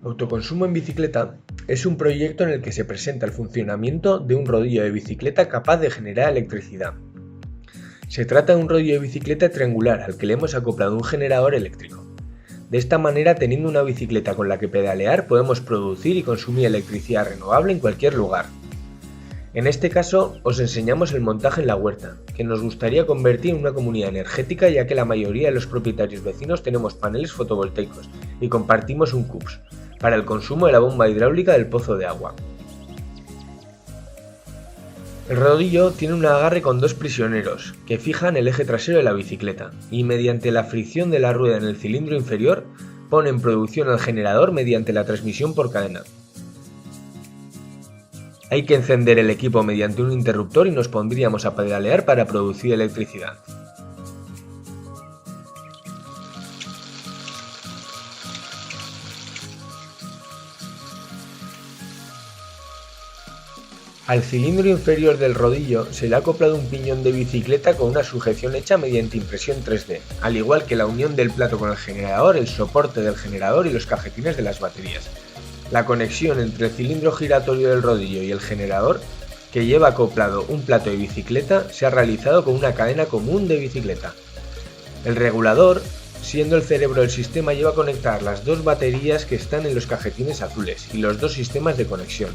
Autoconsumo en bicicleta es un proyecto en el que se presenta el funcionamiento de un rodillo de bicicleta capaz de generar electricidad. Se trata de un rodillo de bicicleta triangular al que le hemos acoplado un generador eléctrico. De esta manera, teniendo una bicicleta con la que pedalear, podemos producir y consumir electricidad renovable en cualquier lugar. En este caso, os enseñamos el montaje en la huerta, que nos gustaría convertir en una comunidad energética, ya que la mayoría de los propietarios vecinos tenemos paneles fotovoltaicos y compartimos un CUPS para el consumo de la bomba hidráulica del pozo de agua. El rodillo tiene un agarre con dos prisioneros que fijan el eje trasero de la bicicleta y mediante la fricción de la rueda en el cilindro inferior pone en producción al generador mediante la transmisión por cadena. Hay que encender el equipo mediante un interruptor y nos pondríamos a pedalear para producir electricidad. Al cilindro inferior del rodillo se le ha acoplado un piñón de bicicleta con una sujeción hecha mediante impresión 3D, al igual que la unión del plato con el generador, el soporte del generador y los cajetines de las baterías. La conexión entre el cilindro giratorio del rodillo y el generador, que lleva acoplado un plato de bicicleta, se ha realizado con una cadena común de bicicleta. El regulador, siendo el cerebro del sistema, lleva a conectar las dos baterías que están en los cajetines azules y los dos sistemas de conexión.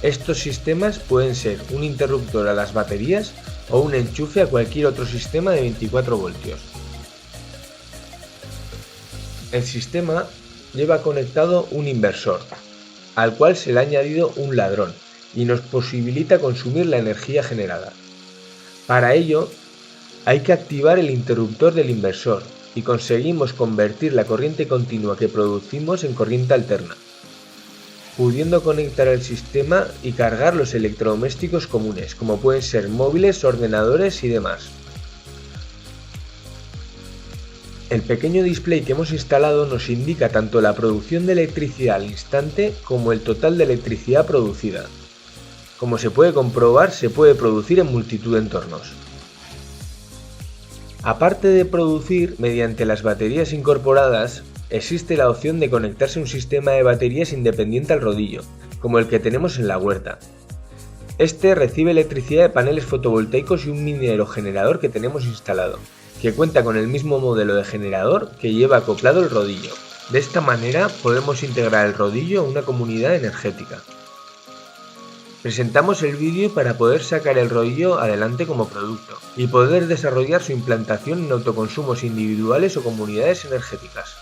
Estos sistemas pueden ser un interruptor a las baterías o un enchufe a cualquier otro sistema de 24 voltios. El sistema lleva conectado un inversor, al cual se le ha añadido un ladrón y nos posibilita consumir la energía generada. Para ello, hay que activar el interruptor del inversor y conseguimos convertir la corriente continua que producimos en corriente alterna, pudiendo conectar el sistema y cargar los electrodomésticos comunes, como pueden ser móviles, ordenadores y demás. El pequeño display que hemos instalado nos indica tanto la producción de electricidad al instante como el total de electricidad producida. Como se puede comprobar, se puede producir en multitud de entornos. Aparte de producir mediante las baterías incorporadas, existe la opción de conectarse a un sistema de baterías independiente al rodillo, como el que tenemos en la huerta. Este recibe electricidad de paneles fotovoltaicos y un mini aerogenerador que tenemos instalado, que cuenta con el mismo modelo de generador que lleva acoplado el rodillo. De esta manera podemos integrar el rodillo a una comunidad energética. Presentamos el vídeo para poder sacar el rodillo adelante como producto y poder desarrollar su implantación en autoconsumos individuales o comunidades energéticas.